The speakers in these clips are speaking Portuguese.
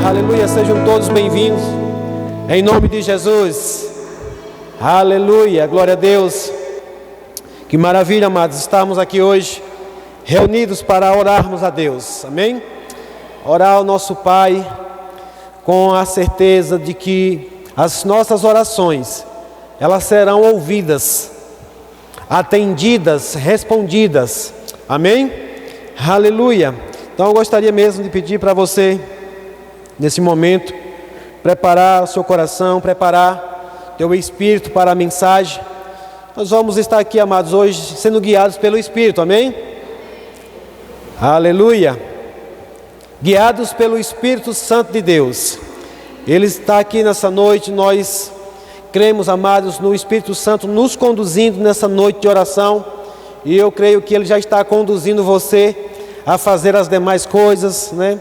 Aleluia, sejam todos bem-vindos, em nome de Jesus. Aleluia, glória a Deus. Que maravilha, amados, estarmos aqui hoje, reunidos para orarmos a Deus, amém? Orar ao nosso Pai, com a certeza de que as nossas orações, elas serão ouvidas, atendidas, respondidas, amém? Aleluia. Então eu gostaria mesmo de pedir para você, nesse momento, preparar o seu coração, preparar teu espírito para a mensagem. Nós vamos estar aqui, amados, hoje sendo guiados pelo Espírito, amém? Aleluia. Guiados pelo Espírito Santo de Deus. Ele está aqui nessa noite, nós cremos, amados, no Espírito Santo nos conduzindo nessa noite de oração. E eu creio que Ele já está conduzindo você a fazer as demais coisas, né?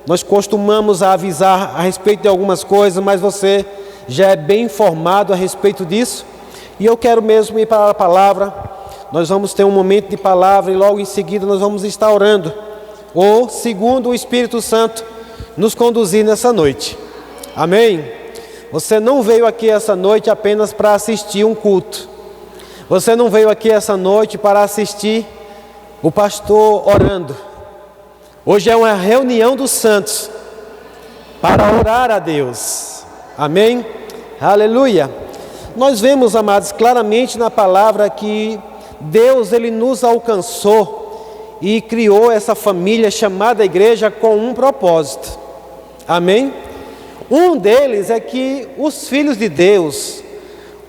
Nós costumamos avisar a respeito de algumas coisas, mas você já é bem informado a respeito disso. E eu quero mesmo ir para a palavra. Nós vamos ter um momento de palavra e logo em seguida nós vamos estar orando, ou segundo o Espírito Santo nos conduzir nessa noite, amém? Você não veio aqui essa noite apenas para assistir um culto. Você não veio aqui essa noite para assistir o pastor orando. Hoje é uma reunião dos santos para orar a Deus, amém? Aleluia. Nós vemos, amados, claramente na palavra que Deus, Ele nos alcançou e criou essa família chamada igreja com um propósito, amém? Um deles é que os filhos de Deus,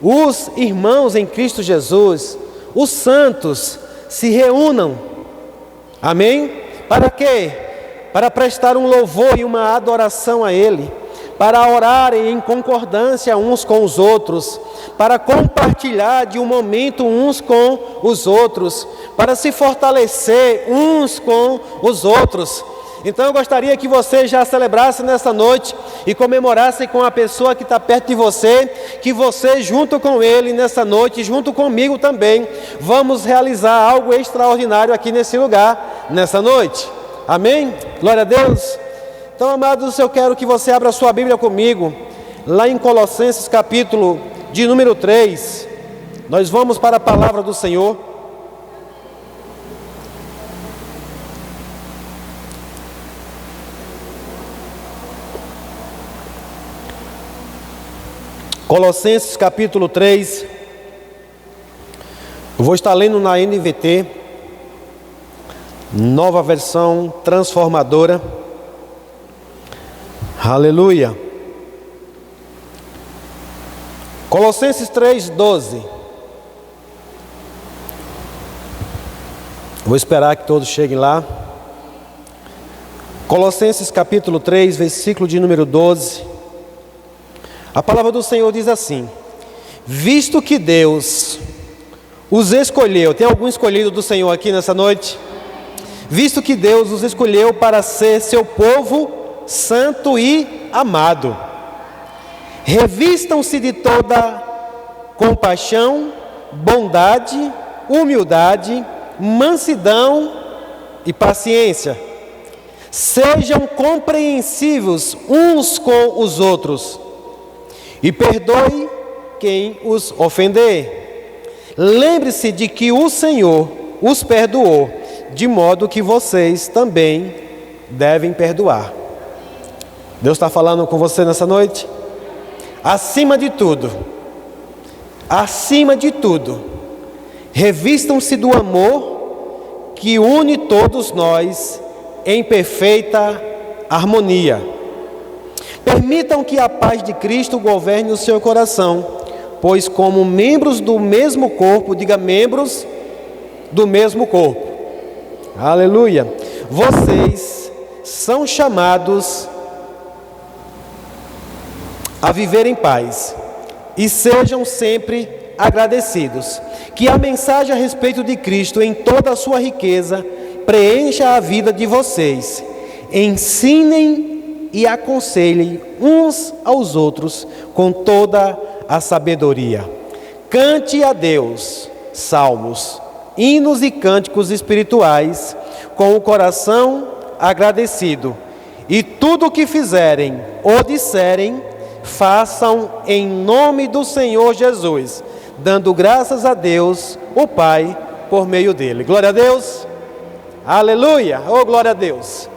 os irmãos em Cristo Jesus, os santos, se reúnam, amém? Para quê? Para prestar um louvor e uma adoração a Ele, para orarem em concordância uns com os outros, para compartilhar de um momento uns com os outros, para se fortalecer uns com os outros. Então eu gostaria que você já celebrasse nessa noite e comemorasse com a pessoa que está perto de você, que você junto com ele nessa noite, junto comigo também, vamos realizar algo extraordinário aqui nesse lugar, nessa noite, amém? Glória a Deus. Então, amados, eu quero que você abra a sua Bíblia comigo, lá em Colossenses capítulo de número 3, nós vamos para a palavra do Senhor. Colossenses capítulo 3, eu vou estar lendo na NVT, nova versão transformadora, aleluia. Colossenses 3:12, vou esperar que todos cheguem lá. Colossenses capítulo 3, versículo de número 12. A palavra do Senhor diz assim: visto que Deus os escolheu, tem algum escolhido do Senhor aqui nessa noite? Visto que Deus os escolheu para ser seu povo santo e amado, revistam-se de toda compaixão, bondade, humildade, mansidão e paciência. Sejam compreensivos uns com os outros e perdoe quem os ofender. Lembre-se de que o Senhor os perdoou, de modo que vocês também devem perdoar. Deus está falando com você nessa noite? Acima de tudo, revistam-se do amor que une todos nós em perfeita harmonia. Permitam que a paz de Cristo governe o seu coração, pois como membros do mesmo corpo, diga membros do mesmo corpo, aleluia, vocês são chamados a viver em paz e sejam sempre agradecidos. Que a mensagem a respeito de Cristo em toda a sua riqueza preencha a vida de vocês. Ensinem e aconselhem uns aos outros com toda a sabedoria. Cante a Deus salmos, hinos e cânticos espirituais com o coração agradecido. E tudo o que fizerem ou disserem, façam em nome do Senhor Jesus, dando graças a Deus, o Pai, por meio dele. Glória a Deus. Aleluia. Oh, glória a Deus.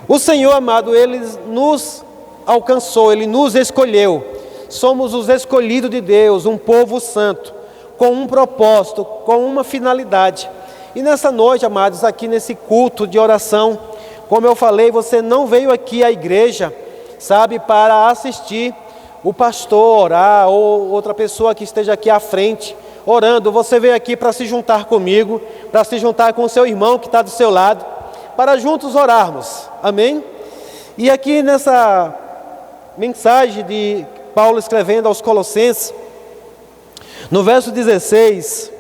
O Senhor, amado, Ele nos alcançou, Ele nos escolheu. Somos os escolhidos de Deus, um povo santo, com um propósito, com uma finalidade. E nessa noite, amados, aqui nesse culto de oração, como eu falei, você não veio aqui à igreja, sabe, para assistir o pastor orar, ou outra pessoa que esteja aqui à frente, orando. Você veio aqui para se juntar comigo, para se juntar com o seu irmão que está do seu lado, para juntos orarmos, amém? E aqui nessa mensagem de Paulo escrevendo aos Colossenses, no verso 16,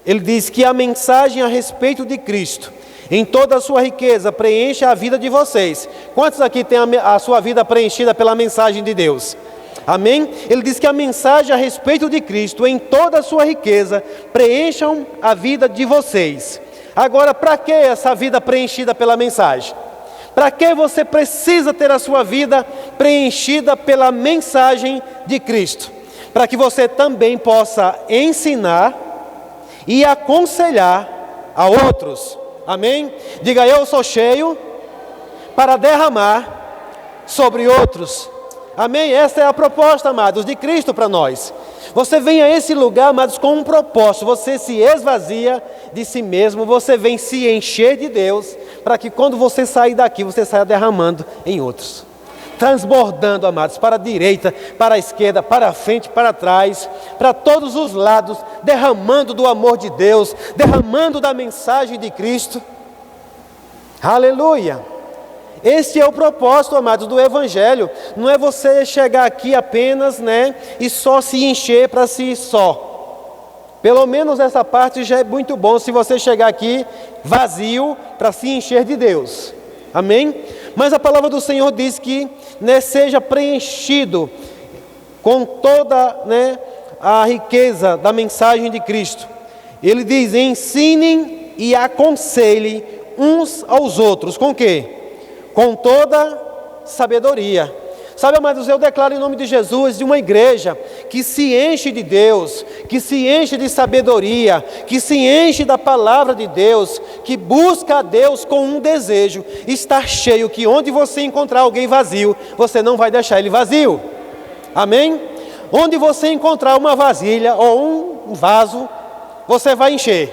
ele diz que a mensagem a respeito de Cristo, em toda a sua riqueza, preenche a vida de vocês. Quantos aqui têm a sua vida preenchida pela mensagem de Deus? Amém? Ele diz que a mensagem a respeito de Cristo, em toda a sua riqueza, preencham a vida de vocês. Agora, para que essa vida preenchida pela mensagem? Para que você precisa ter a sua vida preenchida pela mensagem de Cristo? Para que você também possa ensinar e aconselhar a outros. Amém? Diga: eu sou cheio para derramar sobre outros. Amém? Essa é a proposta, amados, de Cristo para nós. Você vem a esse lugar, amados, com um propósito. Você se esvazia de si mesmo, você vem se encher de Deus, para que quando você sair daqui, você saia derramando em outros. Transbordando, amados, para a direita, para a esquerda, para a frente, para trás, para todos os lados, derramando do amor de Deus, derramando da mensagem de Cristo. Aleluia! Este é o propósito, amados, do Evangelho. Não é você chegar aqui apenas, e só se encher para si só. Pelo menos essa parte já é muito bom, se você chegar aqui vazio para se encher de Deus. Amém? Mas a palavra do Senhor diz que seja preenchido com toda a riqueza da mensagem de Cristo. Ele diz: ensinem e aconselhem uns aos outros. Com o quê? Com toda sabedoria. Sabe, amados, eu declaro em nome de Jesus, de uma igreja que se enche de Deus, que se enche de sabedoria, que se enche da palavra de Deus, que busca a Deus com um desejo, estar cheio, que onde você encontrar alguém vazio, você não vai deixar ele vazio. Amém? Onde você encontrar uma vasilha ou um vaso, você vai encher.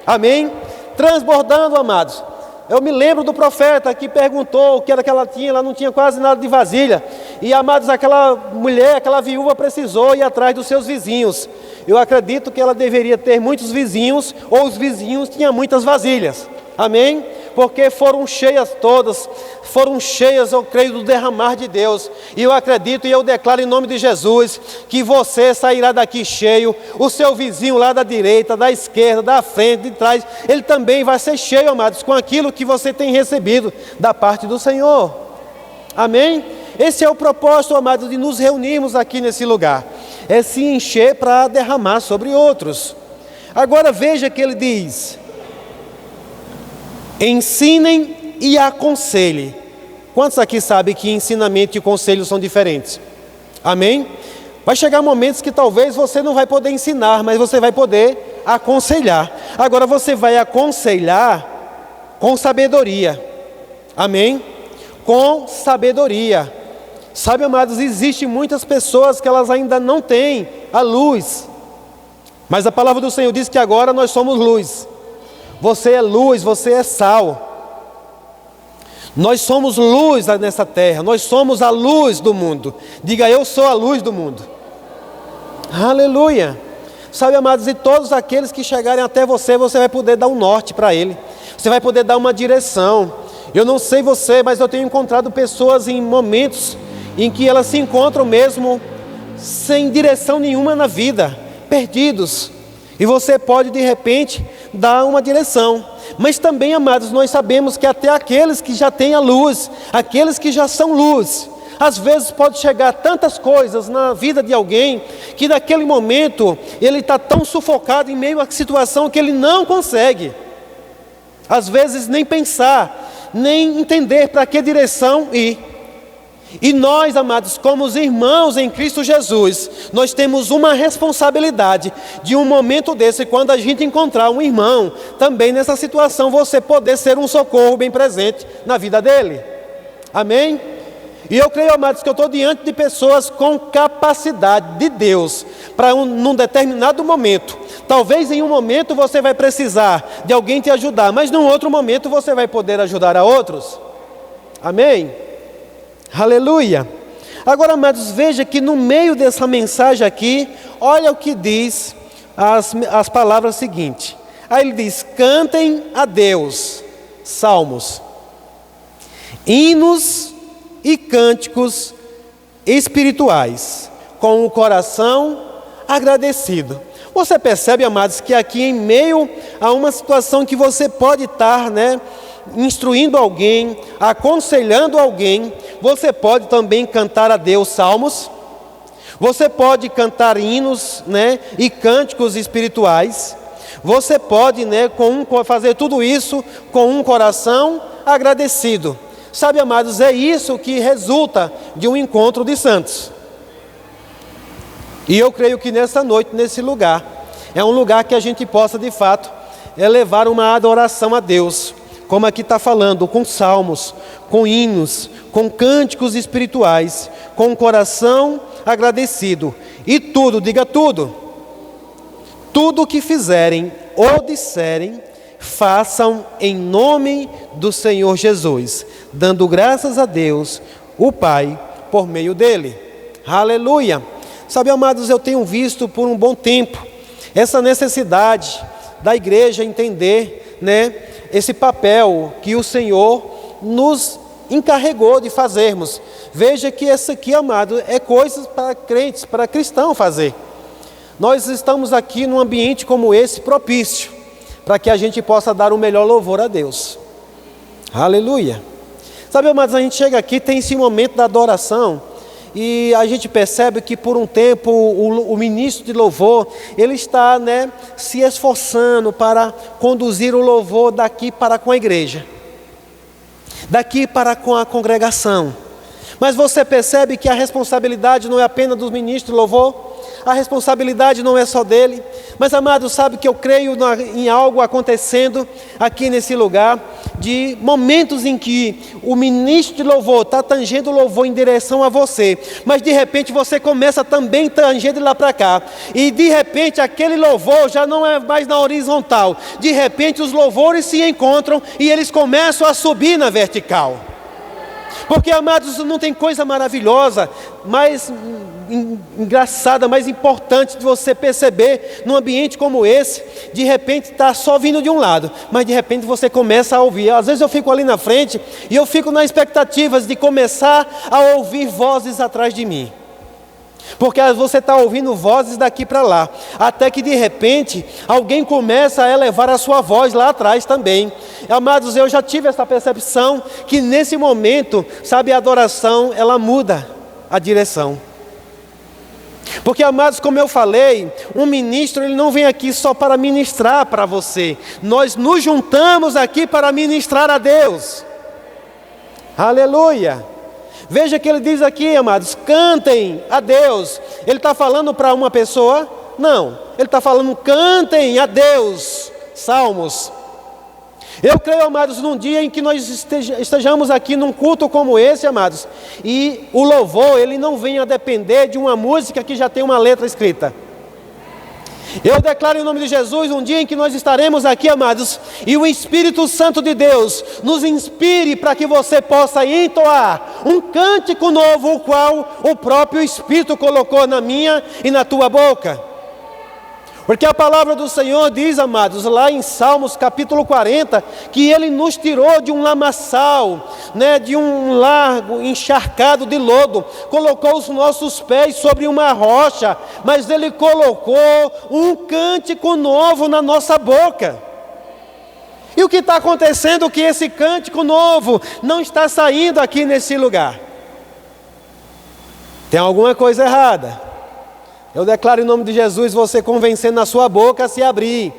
Amém? Transbordando, amados. Eu me lembro do profeta que perguntou o que era que ela tinha, ela não tinha quase nada de vasilha. E, amados, aquela mulher, aquela viúva precisou ir atrás dos seus vizinhos. Eu acredito que ela deveria ter muitos vizinhos, ou os vizinhos tinham muitas vasilhas. Amém? Porque foram cheias todas, foram cheias, eu creio, do derramar de Deus. E eu acredito e eu declaro em nome de Jesus, que você sairá daqui cheio, o seu vizinho lá da direita, da esquerda, da frente, de trás, ele também vai ser cheio, amados, com aquilo que você tem recebido da parte do Senhor. Amém? Esse é o propósito, amados, de nos reunirmos aqui nesse lugar. É se encher para derramar sobre outros. Agora veja que ele diz: ensinem e aconselhem. Quantos aqui sabem que ensinamento e conselho são diferentes? Amém? Vai chegar momentos que talvez você não vai poder ensinar, mas você vai poder aconselhar. Agora você vai aconselhar com sabedoria. Amém? Com sabedoria. Sabe, amados, existem muitas pessoas que elas ainda não têm a luz. Mas a palavra do Senhor diz que agora nós somos luz. Você é luz, você é sal. Nós somos luz nessa terra, nós somos a luz do mundo. Diga: eu sou a luz do mundo. Aleluia. Sabe, amados, e todos aqueles que chegarem até você, você vai poder dar um norte para ele. Você vai poder dar uma direção. Eu não sei você, mas eu tenho encontrado pessoas em momentos em que elas se encontram mesmo sem direção nenhuma na vida, perdidos. E você pode de repente dar uma direção. Mas também, amados, nós sabemos que até aqueles que já têm a luz, aqueles que já são luz, às vezes pode chegar tantas coisas na vida de alguém, que naquele momento ele está tão sufocado em meio à situação que ele não consegue, às vezes, nem pensar. nem entender para que direção ir. E nós, amados, como os irmãos em Cristo Jesus, nós temos uma responsabilidade de um momento desse, quando a gente encontrar um irmão também nessa situação, você poder ser um socorro bem presente na vida dele. Amém? E eu creio, amados, que eu estou diante de pessoas com capacidade de Deus para num determinado momento. Talvez em um momento você vai precisar de alguém te ajudar, mas num outro momento você vai poder ajudar a outros. Amém? Aleluia! Agora, amados, veja que no meio dessa mensagem aqui, olha o que diz as palavras seguintes. Aí ele diz: cantem a Deus, salmos, hinos e cânticos espirituais, com o coração agradecido. Você percebe, amados, que aqui em meio a uma situação que você pode estar, instruindo alguém, aconselhando alguém, você pode também cantar a Deus salmos, você pode cantar hinos, e cânticos espirituais, você pode, fazer tudo isso com um coração agradecido. Sabe, amados, é isso que resulta de um encontro de santos. E eu creio que nessa noite, nesse lugar, é um lugar que a gente possa de fato elevar uma adoração a Deus, como aqui está falando, com salmos, com hinos, com cânticos espirituais, com um coração agradecido. E tudo, diga tudo, tudo o que fizerem ou disserem, façam em nome do Senhor Jesus, dando graças a Deus, o Pai, por meio dele. Aleluia! Sabe, amados, eu tenho visto por um bom tempo essa necessidade da igreja entender, esse papel que o Senhor nos encarregou de fazermos. Veja que essa aqui, amado, é coisas para crentes, para cristãos fazer. Nós estamos aqui num ambiente como esse propício, para que a gente possa dar o melhor louvor a Deus. Aleluia! Sabe, amados, a gente chega aqui, tem esse momento da adoração, e a gente percebe que por um tempo o ministro de louvor, ele está se esforçando para conduzir o louvor daqui para com a igreja, daqui para com a congregação. Mas você percebe que a responsabilidade não é apenas do ministro de louvor, a responsabilidade não é só dele. Mas, amado, sabe que eu creio em algo acontecendo aqui nesse lugar, de momentos em que o ministro de louvor está tangendo o louvor em direção a você, mas de repente você começa também tangendo lá para cá, e de repente aquele louvor já não é mais na horizontal, de repente os louvores se encontram e eles começam a subir na vertical. Porque, amados, não tem coisa maravilhosa, mais engraçada, mais importante de você perceber num ambiente como esse. De repente está só vindo de um lado, mas de repente você começa a ouvir. Às vezes eu fico ali na frente e eu fico na expectativa de começar a ouvir vozes atrás de mim, porque você está ouvindo vozes daqui para lá, até que de repente alguém começa a elevar a sua voz lá atrás também. Amados, eu já tive essa percepção que nesse momento, sabe, a adoração, ela muda a direção. Porque, amados, como eu falei, um ministro, ele não vem aqui só para ministrar para você. Nós nos juntamos aqui para ministrar a Deus. Aleluia! Veja que ele diz aqui, amados, cantem a Deus. Ele está falando para uma pessoa? Não. Ele está falando, cantem a Deus. Salmos. Eu creio, amados, num dia em que nós estejamos aqui num culto como esse, amados, e o louvor, ele não vem a depender de uma música que já tem uma letra escrita. Eu declaro em nome de Jesus, um dia em que nós estaremos aqui, amados, e o Espírito Santo de Deus nos inspire para que você possa entoar um cântico novo, o qual o próprio Espírito colocou na minha e na tua boca. Porque a palavra do Senhor diz, amados, lá em Salmos capítulo 40, que Ele nos tirou de um lamaçal, de um largo encharcado de lodo, colocou os nossos pés sobre uma rocha, mas Ele colocou um cântico novo na nossa boca. E o que está acontecendo é que esse cântico novo não está saindo aqui nesse lugar. Tem alguma coisa errada. Eu declaro em nome de Jesus, você convencendo na sua boca a se abrir.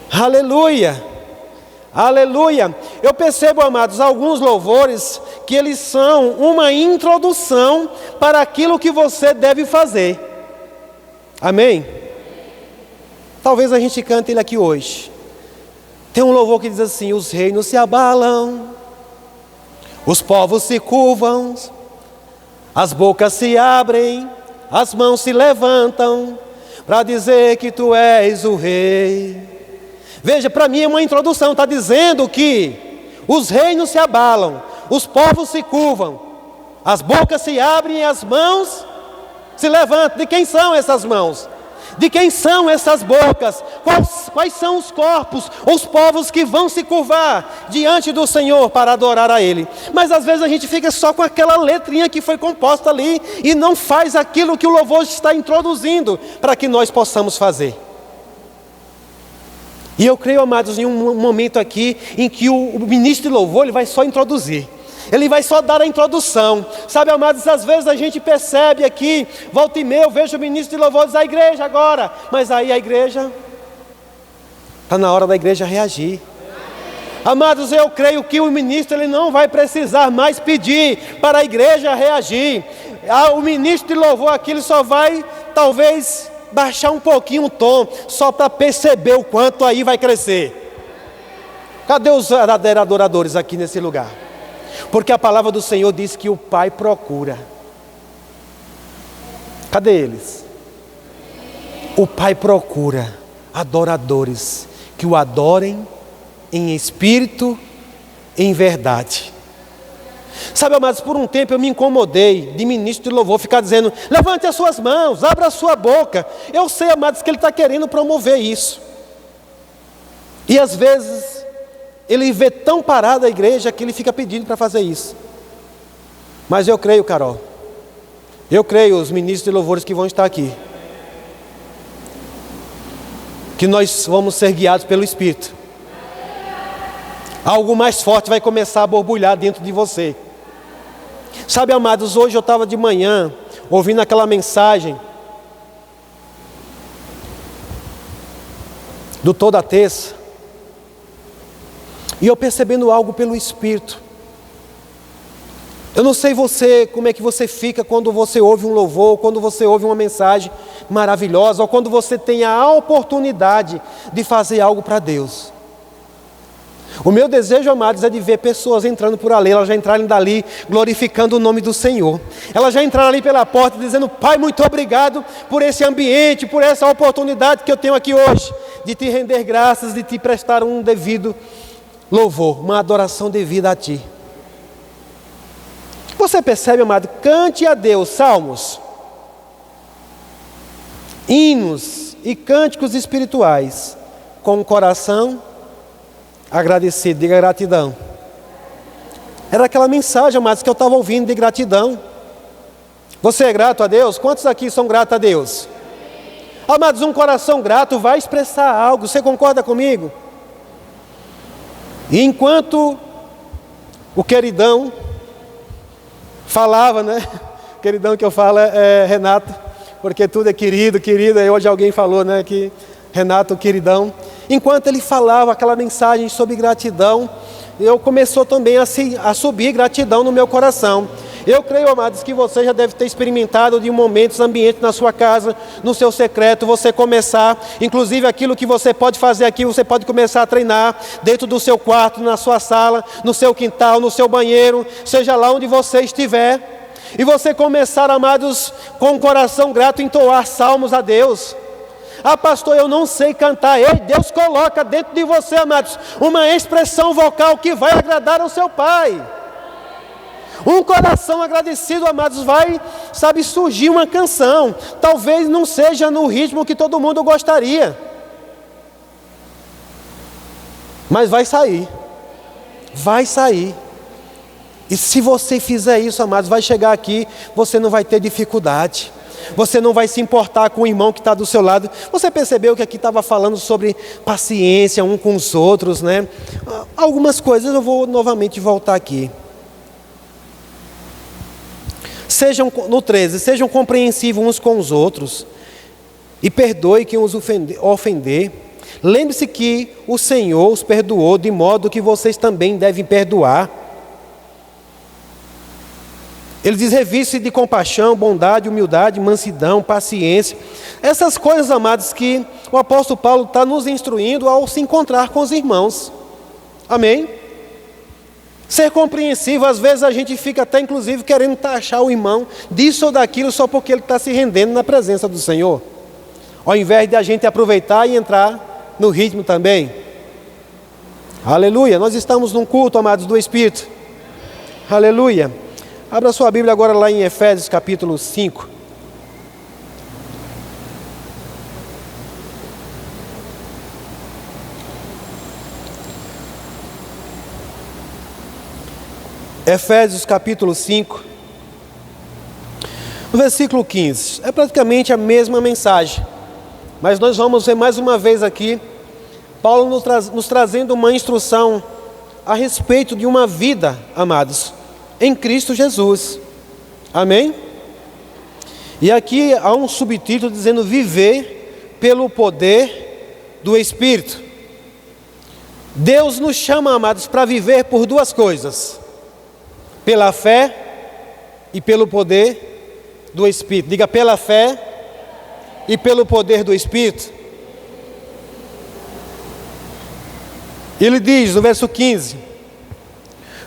Aleluia! Aleluia! Eu percebo, amados, alguns louvores que eles são uma introdução para aquilo que você deve fazer. Amém? Talvez a gente cante ele aqui hoje. Tem um louvor que diz assim: os reinos se abalam, os povos se curvam, as bocas se abrem, as mãos se levantam, para dizer que tu és o rei. Veja, para mim é uma introdução, está dizendo que os reinos se abalam, os povos se curvam, as bocas se abrem e as mãos se levantam. De quem são essas mãos? De quem são essas bocas? Quais são os corpos, os povos que vão se curvar diante do Senhor para adorar a Ele? Mas às vezes a gente fica só com aquela letrinha que foi composta ali e não faz aquilo que o louvor está introduzindo para que nós possamos fazer. E eu creio, amados, em um momento aqui em que o ministro de louvor ele vai só introduzir. Ele vai só dar a introdução. Sabe, amados, às vezes a gente percebe aqui, volta e meia, eu vejo o ministro de louvor dizer a igreja agora. Mas aí a igreja, está na hora da igreja reagir. Amados, eu creio que o ministro ele não vai precisar mais pedir para a igreja reagir. O ministro de louvor aqui ele só vai, talvez, baixar um pouquinho o tom, só para perceber o quanto aí vai crescer. Cadê os verdadeiros adoradores aqui nesse lugar? Porque a palavra do Senhor diz que o Pai procura. Cadê eles? O Pai procura adoradores que o adorem em espírito e em verdade. Sabe, amados, por um tempo eu me incomodei de ministro de louvor ficar dizendo: levante as suas mãos, abra a sua boca. Eu sei, amados, que ele está querendo promover isso. E às vezes ele vê tão parada a igreja que ele fica pedindo para fazer isso. Mas eu creio, Carol, eu creio, os ministros de louvores que vão estar aqui, que nós vamos ser guiados pelo Espírito. Algo mais forte vai começar a borbulhar dentro de você. Sabe, amados, hoje eu estava de manhã ouvindo aquela mensagem do Toda Terça, e eu percebendo algo pelo Espírito. Eu não sei você, como é que você fica quando você ouve um louvor, quando você ouve uma mensagem maravilhosa, ou quando você tem a oportunidade de fazer algo para Deus. O meu desejo, amados, é de ver pessoas entrando por ali, elas já entrarem dali glorificando o nome do Senhor. Elas já entraram ali pela porta dizendo: Pai, muito obrigado por esse ambiente, por essa oportunidade que eu tenho aqui hoje, de te render graças, de te prestar um devido louvor, uma adoração devida a Ti. Você percebe, amado? Cante a Deus salmos, hinos e cânticos espirituais com o coração agradecido, diga gratidão. Era aquela mensagem, amados, que eu estava ouvindo de gratidão. Você é grato a Deus? Quantos aqui são gratos a Deus? Amados, um coração grato vai expressar algo, você concorda comigo? E enquanto o queridão falava, né? O queridão que eu falo é Renato, porque tudo é querido, querida. E hoje alguém falou, né, que Renato, o queridão. Enquanto ele falava aquela mensagem sobre gratidão, eu começou também a subir gratidão no meu coração. Eu creio, amados, que você já deve ter experimentado de momentos, ambientes na sua casa, no seu secreto, você começar, inclusive aquilo que você pode fazer aqui, você pode começar a treinar dentro do seu quarto, na sua sala, no seu quintal, no seu banheiro, seja lá onde você estiver, e você começar, amados, com o coração grato, entoar salmos a Deus. Ah, pastor, eu não sei cantar. Ei, Deus coloca dentro de você, amados, uma expressão vocal que vai agradar ao seu Pai. Um coração agradecido, amados, vai, sabe, surgir uma canção. Talvez não seja no ritmo que todo mundo gostaria, mas vai sair. Vai sair. E se você fizer isso, amados, vai chegar aqui, você não vai ter dificuldade. Você não vai se importar com o irmão que está do seu lado. Você percebeu que aqui estava falando sobre paciência um com os outros, né? Algumas coisas eu vou novamente voltar aqui. No 13, sejam compreensivos uns com os outros e perdoe quem os ofender. Lembre-se que o Senhor os perdoou, de modo que vocês também devem perdoar. Ele diz: reviste de compaixão, bondade, humildade, mansidão, paciência. Essas coisas, amados, que o apóstolo Paulo está nos instruindo ao se encontrar com os irmãos. Amém? Ser compreensivo, às vezes a gente fica até inclusive querendo taxar o irmão disso ou daquilo só porque ele está se rendendo na presença do Senhor. Ao invés de a gente aproveitar e entrar no ritmo também. Aleluia, nós estamos num culto, amados, do Espírito. Aleluia. Abra sua Bíblia agora lá em Efésios capítulo 5. Efésios capítulo 5, no versículo 15. É praticamente a mesma mensagem, mas nós vamos ver mais uma vez aqui Paulo nos trazendo uma instrução a respeito de uma vida, amados, em Cristo Jesus. Amém? E aqui há um subtítulo dizendo: viver pelo poder do Espírito. Deus nos chama, amados, para viver por duas coisas: pela fé e pelo poder do Espírito. Diga: pela fé e pelo poder do Espírito. Ele diz no verso 15: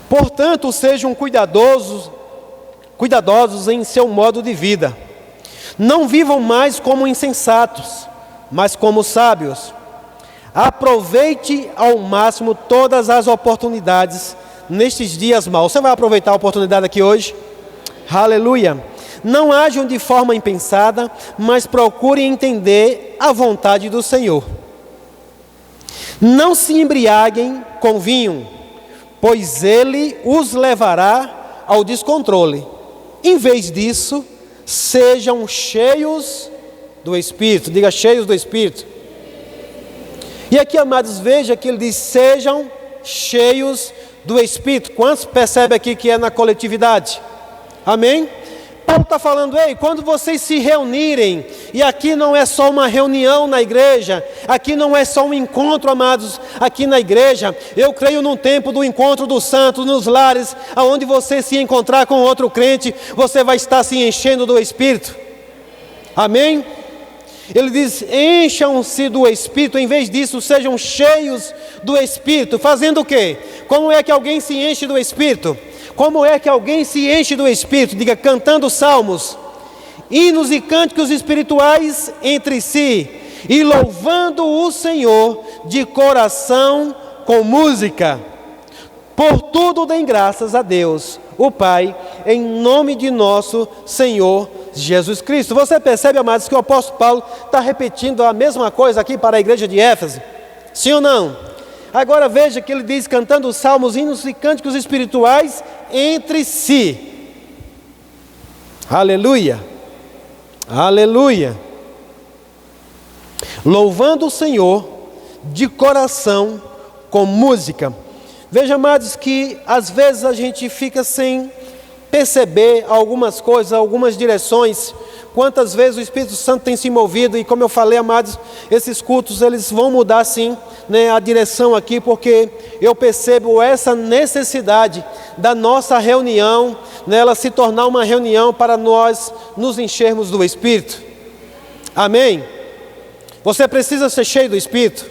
portanto, sejam cuidadosos em seu modo de vida. Não vivam mais como insensatos, mas como sábios. Aproveite ao máximo todas as oportunidades nestes dias maus. Você vai aproveitar a oportunidade aqui hoje? Aleluia. Não ajam de forma impensada, mas procurem entender a vontade do Senhor. Não se embriaguem com vinho, pois ele os levará ao descontrole. Em vez disso, sejam cheios do Espírito. Diga: cheios do Espírito. E aqui, amados, veja que ele diz: sejam cheios do Espírito. Quantos percebem aqui que é na coletividade? Amém? Paulo está falando: ei, quando vocês se reunirem, e aqui não é só uma reunião na igreja, aqui não é só um encontro, amados, aqui na igreja. Eu creio num tempo do encontro dos santos, nos lares, aonde você se encontrar com outro crente, você vai estar se enchendo do Espírito. Amém? Ele diz: encham-se do Espírito. Em vez disso, sejam cheios do Espírito. Fazendo o quê? Como é que alguém se enche do Espírito? Como é que alguém se enche do Espírito? Diga: cantando salmos, hinos e cânticos espirituais entre si, e louvando o Senhor de coração com música. Por tudo deem graças a Deus, o Pai, em nome de nosso Senhor Jesus Cristo. Você percebe, amados, que o apóstolo Paulo está repetindo a mesma coisa aqui para a igreja de Éfeso? Sim ou não? Agora veja que ele diz: cantando salmos, hinos e cânticos espirituais entre si. Aleluia, aleluia. Louvando o Senhor de coração com música. Veja, amados, que às vezes a gente fica sem perceber algumas coisas, algumas direções. Quantas vezes o Espírito Santo tem se movido, e como eu falei, amados, esses cultos eles vão mudar sim, né, a direção aqui, porque eu percebo essa necessidade da nossa reunião, né, ela se tornar uma reunião para nós nos enchermos do Espírito. Amém? Você precisa ser cheio do Espírito.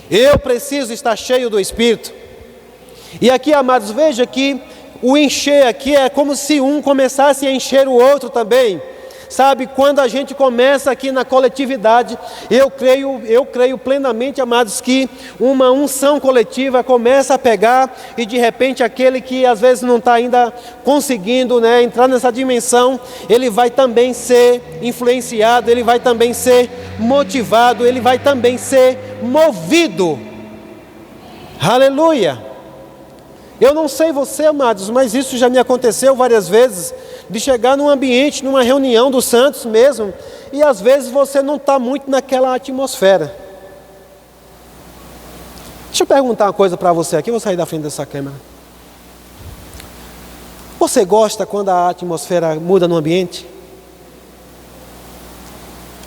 Eu preciso estar cheio do Espírito. E aqui, amados, veja que o encher aqui é como se um começasse a encher o outro também. Sabe, quando a gente começa aqui na coletividade, eu creio plenamente, amados, que uma unção coletiva começa a pegar, e de repente aquele que às vezes não está ainda conseguindo, né, entrar nessa dimensão, ele vai também ser influenciado, ele vai também ser motivado, ele vai também ser movido. Aleluia! Eu não sei você, amados, mas isso já me aconteceu várias vezes, de chegar num ambiente, numa reunião dos santos mesmo, e às vezes você não está muito naquela atmosfera. Deixa eu perguntar uma coisa para você aqui, eu vou sair da frente dessa câmera. Você gosta quando a atmosfera muda no ambiente?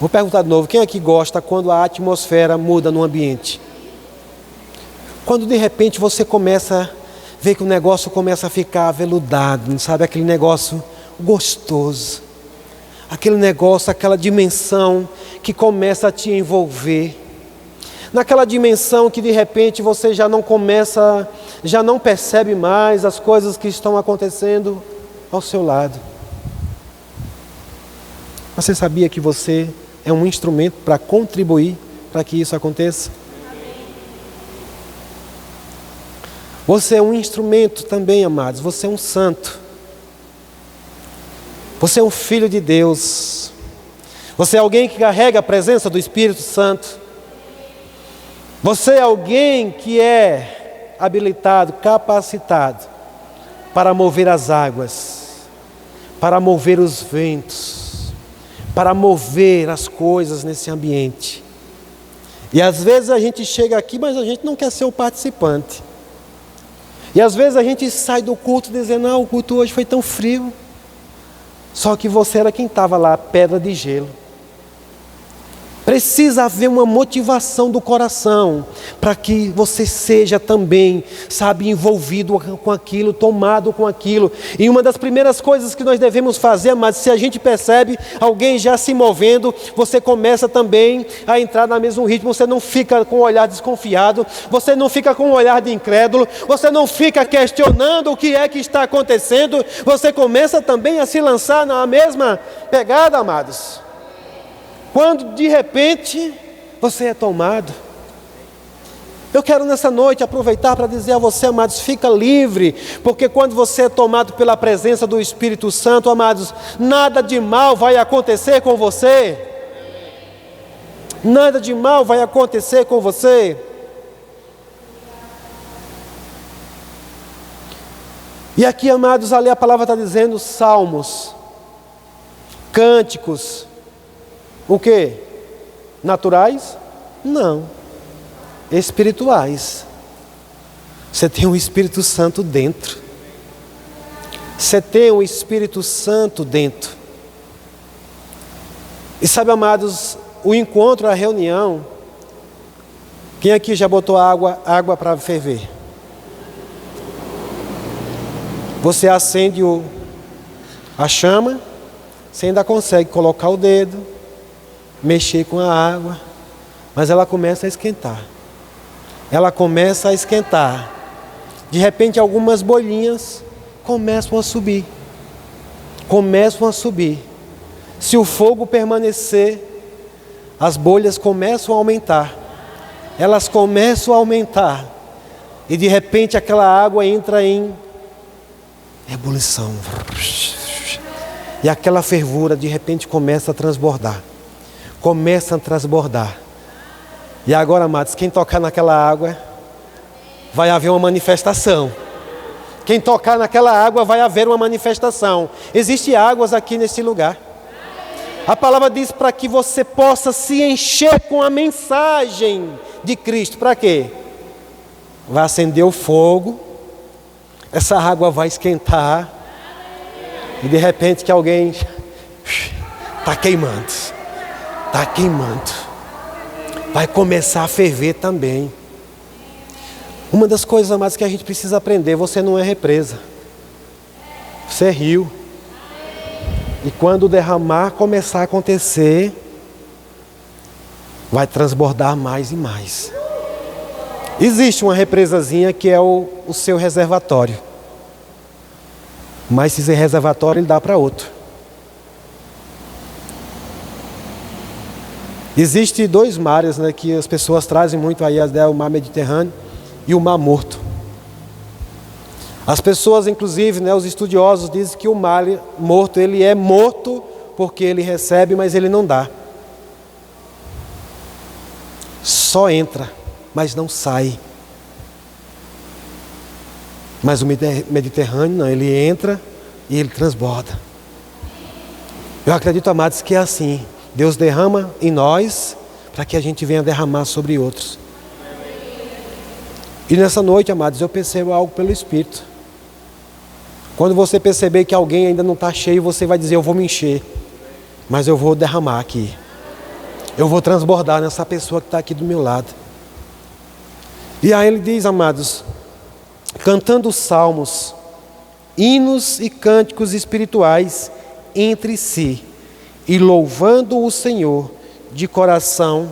Vou perguntar de novo, quem aqui gosta quando a atmosfera muda no ambiente? Quando de repente você começa a ver que o negócio começa a ficar aveludado, sabe? Aquele negócio gostoso. Aquele negócio, aquela dimensão que começa a te envolver. Naquela dimensão que de repente você já não percebe mais as coisas que estão acontecendo ao seu lado. Você sabia que você é um instrumento para contribuir para que isso aconteça? Você é um instrumento também, amados. Você é um santo. Você é um filho de Deus. Você é alguém que carrega a presença do Espírito Santo. Você é alguém que é habilitado, capacitado para mover as águas, para mover os ventos, para mover as coisas nesse ambiente. E às vezes a gente chega aqui, mas a gente não quer ser o participante. E às vezes a gente sai do culto dizendo, o culto hoje foi tão frio. Só que você era quem estava lá, pedra de gelo. Precisa haver uma motivação do coração para que você seja também, envolvido com aquilo, tomado com aquilo. E uma das primeiras coisas que nós devemos fazer, mas se a gente percebe alguém já se movendo, você começa também a entrar no mesmo ritmo. Você não fica com um olhar desconfiado, você não fica com um olhar de incrédulo, você não fica questionando o que é que está acontecendo. Você começa também a se lançar na mesma pegada, amados. Quando de repente você é tomado. Eu quero nessa noite aproveitar para dizer a você, amados, fica livre, porque quando você é tomado pela presença do Espírito Santo, amados, nada de mal vai acontecer com você. Nada de mal vai acontecer com você. E aqui, amados, ali a palavra está dizendo salmos, cânticos. O quê? Naturais? Não. Espirituais. Você tem o Espírito Santo dentro. Você tem o Espírito Santo dentro. E sabe, amados, o encontro, a reunião, quem aqui já botou água para ferver? Você acende a chama, você ainda consegue colocar o dedo, mexer com a água, mas ela começa a esquentar. Ela começa a esquentar. De repente algumas bolinhas começam a subir. Começam a subir. Se o fogo permanecer, as bolhas começam a aumentar. Elas começam a aumentar. E de repente aquela água entra em ebulição. E aquela fervura de repente começa a transbordar. Começa a transbordar. E agora, amados, quem tocar naquela água, vai haver uma manifestação. Quem tocar naquela água, vai haver uma manifestação. Existem águas aqui nesse lugar. A palavra diz para que você possa se encher com a mensagem de Cristo. Para quê? Vai acender o fogo, essa água vai esquentar, e de repente que alguém está queimando. Está queimando. Vai começar a ferver também. Uma das coisas, amados, que a gente precisa aprender: você não é represa. Você é rio. E quando o derramar começar a acontecer, vai transbordar mais e mais. Existe uma represazinha que é o seu reservatório. Mas esse reservatório ele dá para outro. Existem dois mares, que as pessoas trazem muito aí, o mar Mediterrâneo e o mar Morto. As pessoas, inclusive, os estudiosos dizem que o mar Morto, ele é morto porque ele recebe, mas ele não dá. Só entra, mas não sai. Mas o Mediterrâneo não, ele entra e ele transborda. Eu acredito, amados, que é assim. Deus derrama em nós para que a gente venha derramar sobre outros. E nessa noite, amados, eu percebo algo pelo Espírito. Quando você perceber que alguém ainda não está cheio, você vai dizer: eu vou me encher, mas eu vou derramar aqui. eu vou transbordar nessa pessoa que está aqui do meu lado. E aí ele diz, amados, cantando salmos, hinos e cânticos espirituais entre si, e louvando o Senhor de coração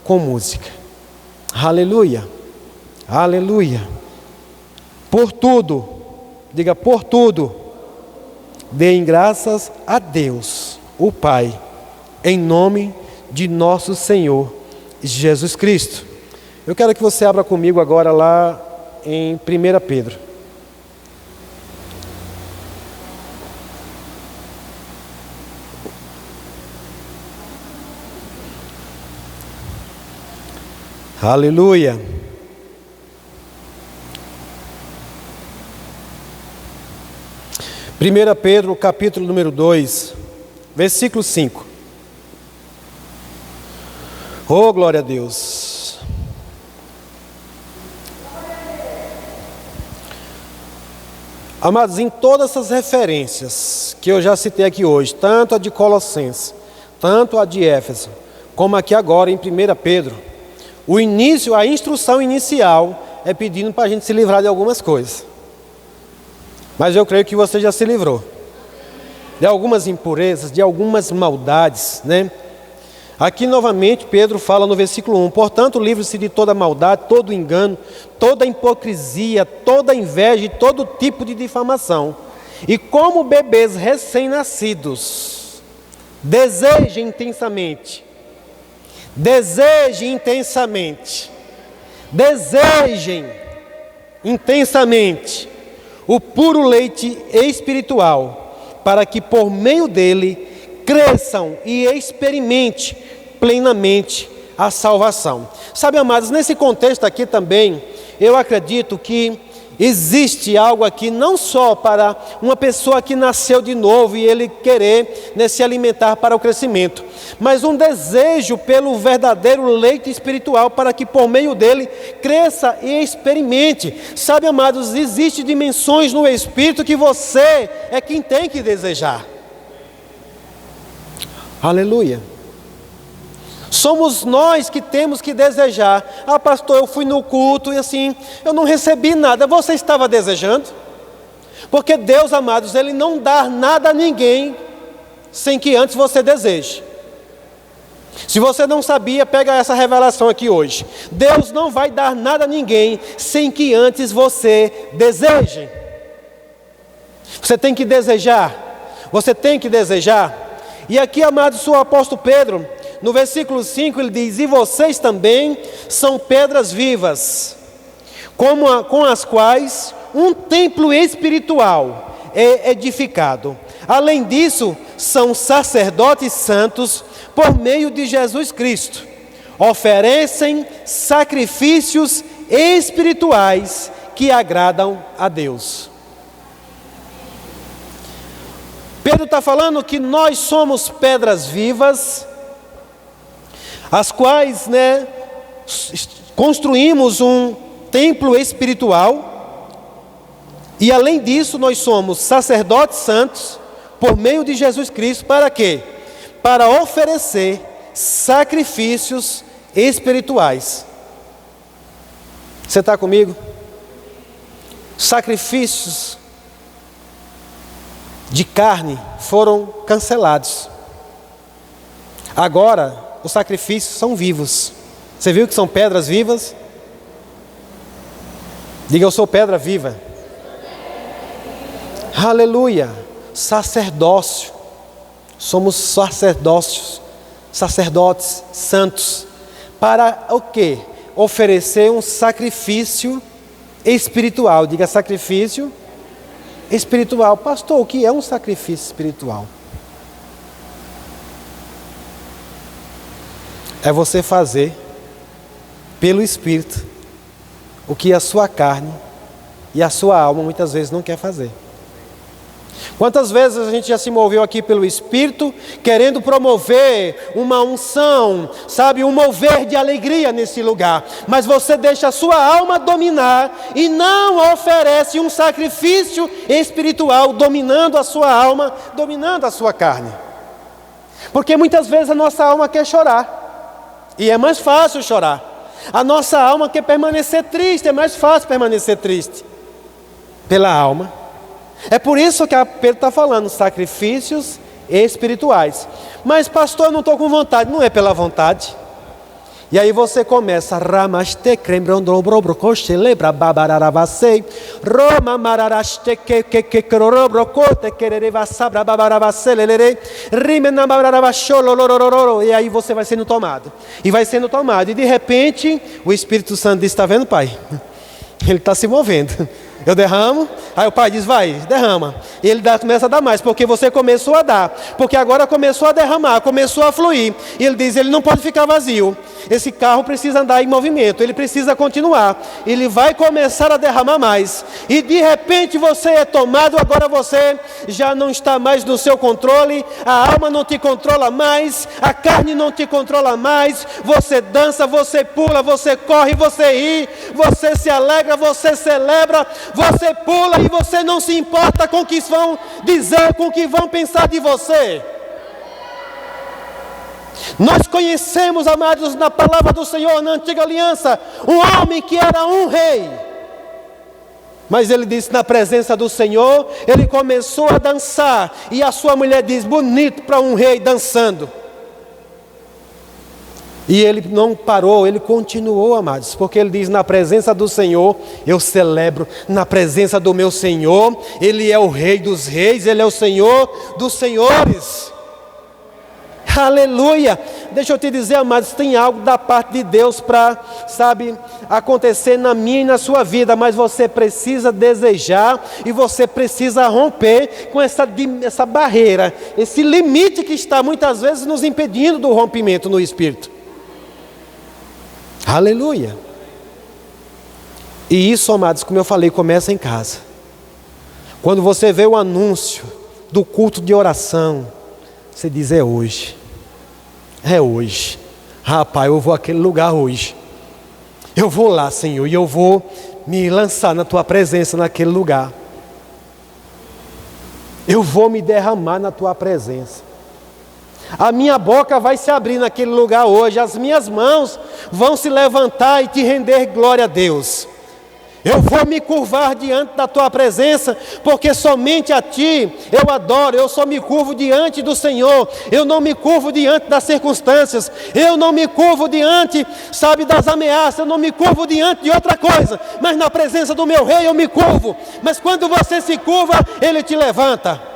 com música. Aleluia, aleluia. Por tudo, diga por tudo, deem graças a Deus, o Pai, em nome de nosso Senhor Jesus Cristo. Eu quero que você abra comigo agora lá em 1 Pedro. Aleluia. Primeira Pedro, capítulo número 2, versículo 5. Oh, glória a Deus. Amados, em todas essas referências que eu já citei aqui hoje, tanto a de Colossenses, tanto a de Éfeso, como aqui agora em 1 Pedro, o início, a instrução inicial é pedindo para a gente se livrar de algumas coisas. Mas eu creio que você já se livrou de algumas impurezas, de algumas maldades, né? Aqui novamente Pedro fala no versículo 1, portanto livre-se de toda maldade, todo engano, toda hipocrisia, toda inveja e todo tipo de difamação. E como bebês recém-nascidos, desejem intensamente, desejem intensamente o puro leite espiritual, para que por meio dele cresçam e experimente plenamente a salvação. Sabe, amados, nesse contexto aqui também, eu acredito que existe algo aqui não só para uma pessoa que nasceu de novo e ele querer, né, se alimentar para o crescimento, mas um desejo pelo verdadeiro leite espiritual para que por meio dele cresça e experimente. Sabe, amados, existem dimensões no Espírito que você é quem tem que desejar. Aleluia. Somos nós que temos que desejar. Ah, pastor, eu fui no culto e assim, eu não recebi nada. Você estava desejando? Porque Deus, amados, Ele não dá nada a ninguém sem que antes você deseje. Se você não sabia, pega essa revelação aqui hoje. Deus não vai dar nada a ninguém sem que antes você deseje. Você tem que desejar. Você tem que desejar. E aqui, amados, o apóstolo Pedro, no versículo 5, ele diz: e vocês também são pedras vivas, com as quais um templo espiritual é edificado. Além disso, são sacerdotes santos por meio de Jesus Cristo. Oferecem sacrifícios espirituais que agradam a Deus. Pedro está falando que nós somos pedras vivas, as quais, né, construímos um templo espiritual, e além disso nós somos sacerdotes santos por meio de Jesus Cristo. Para quê? Para oferecer sacrifícios espirituais. Você está comigo? Sacrifícios de carne foram cancelados. Agora os sacrifícios são vivos. Você viu que são pedras vivas? Diga: eu sou pedra viva. Aleluia. Sacerdócio. Somos sacerdotes santos. Para o quê? Oferecer um sacrifício espiritual. Diga: sacrifício espiritual. Pastor, o que é um sacrifício espiritual? É você fazer pelo Espírito o que a sua carne e a sua alma muitas vezes não quer fazer. Quantas vezes a gente já se moveu aqui pelo Espírito, querendo promover uma unção, sabe, um mover de alegria nesse lugar, mas você deixa a sua alma dominar e não oferece um sacrifício espiritual dominando a sua alma, dominando a sua carne. Porque muitas vezes a nossa alma quer chorar. E é mais fácil chorar. A nossa alma quer permanecer triste, é mais fácil permanecer triste pela alma. É por isso que Pedro está falando, sacrifícios espirituais. Mas pastor, eu não estou com vontade. Não é pela vontade. E aí você começa, ramaste crembrondrobro celebra babararabasei, roma mararaste que crorobrocote querereva sabra babarabasselere, rimena babarabachololorororo, e aí você vai sendo tomado. E vai sendo tomado e de repente o Espírito Santo diz: está vendo, pai? Ele está se movendo. Eu derramo, aí o pai diz: vai, derrama. E ele começa a dar mais, porque você começou a dar. Porque agora começou a derramar, começou a fluir. E ele diz: ele não pode ficar vazio. Esse carro precisa andar em movimento, ele precisa continuar. Ele vai começar a derramar mais. E de repente você é tomado, agora você já não está mais no seu controle. A alma não te controla mais, a carne não te controla mais. Você dança, você pula, você corre, você ri, você se alegra, você celebra. Você pula e você não se importa com o que vão dizer, com o que vão pensar de você. Nós conhecemos, amados, na palavra do Senhor, na antiga aliança, um homem que era um rei. Mas ele disse, na presença do Senhor, ele começou a dançar. E a sua mulher diz: bonito para um rei dançando. E ele não parou, ele continuou, amados, porque ele diz: na presença do Senhor eu celebro, na presença do meu Senhor, Ele é o Rei dos reis, Ele é o Senhor dos senhores. Aleluia! Deixa eu te dizer, amados, tem algo da parte de Deus para, acontecer na minha e na sua vida, mas você precisa desejar e você precisa romper com essa barreira, esse limite que está muitas vezes nos impedindo do rompimento no Espírito. Aleluia. E isso, amados, como eu falei, começa em casa. Quando você vê o anúncio do culto de oração, você diz: é hoje. É hoje. Rapaz, eu vou àquele lugar hoje. Eu vou lá, Senhor, e eu vou me lançar na Tua presença naquele lugar. Eu vou me derramar na Tua presença. A minha boca vai se abrir naquele lugar hoje. As minhas mãos vão se levantar e te render glória a Deus. Eu vou me curvar diante da Tua presença, porque somente a Ti eu adoro. Eu só me curvo diante do Senhor. Eu não me curvo diante das circunstâncias. Eu não me curvo diante, das ameaças. Eu não me curvo diante de outra coisa. Mas na presença do meu Rei eu me curvo. Mas quando você se curva, Ele te levanta.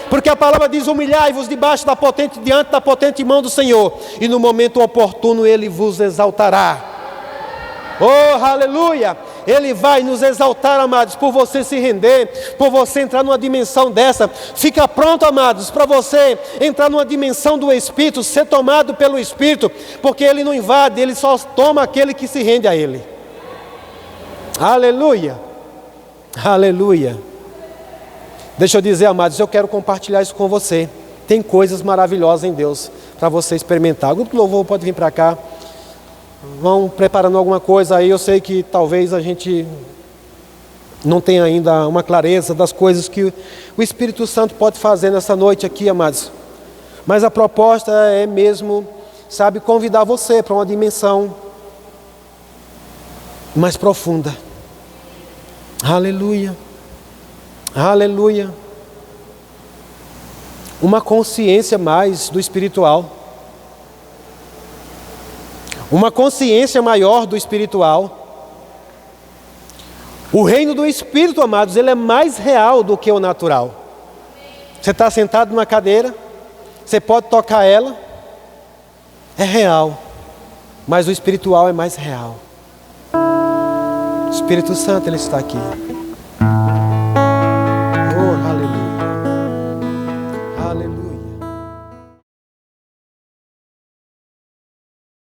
Porque a palavra diz: humilhai-vos diante da potente mão do Senhor, e no momento oportuno Ele vos exaltará. Oh, aleluia! Ele vai nos exaltar, amados, por você se render, por você entrar numa dimensão dessa. Fica pronto, amados, para você entrar numa dimensão do Espírito, ser tomado pelo Espírito, porque Ele não invade, Ele só toma aquele que se rende a Ele. Aleluia! Aleluia! Deixa eu dizer, amados, eu quero compartilhar isso com você. Tem coisas maravilhosas em Deus para você experimentar. O grupo de louvor pode vir para cá. Vão preparando alguma coisa aí. Eu sei que talvez a gente não tenha ainda uma clareza das coisas que o Espírito Santo pode fazer nessa noite aqui, amados. Mas a proposta é mesmo, convidar você para uma dimensão mais profunda. Aleluia. Aleluia. Uma consciência mais do espiritual. Uma consciência maior do espiritual. O reino do Espírito, amados, ele é mais real do que o natural. Você está sentado numa cadeira, você pode tocar ela, é real, mas o espiritual é mais real. O Espírito Santo, Ele está aqui. Aleluia.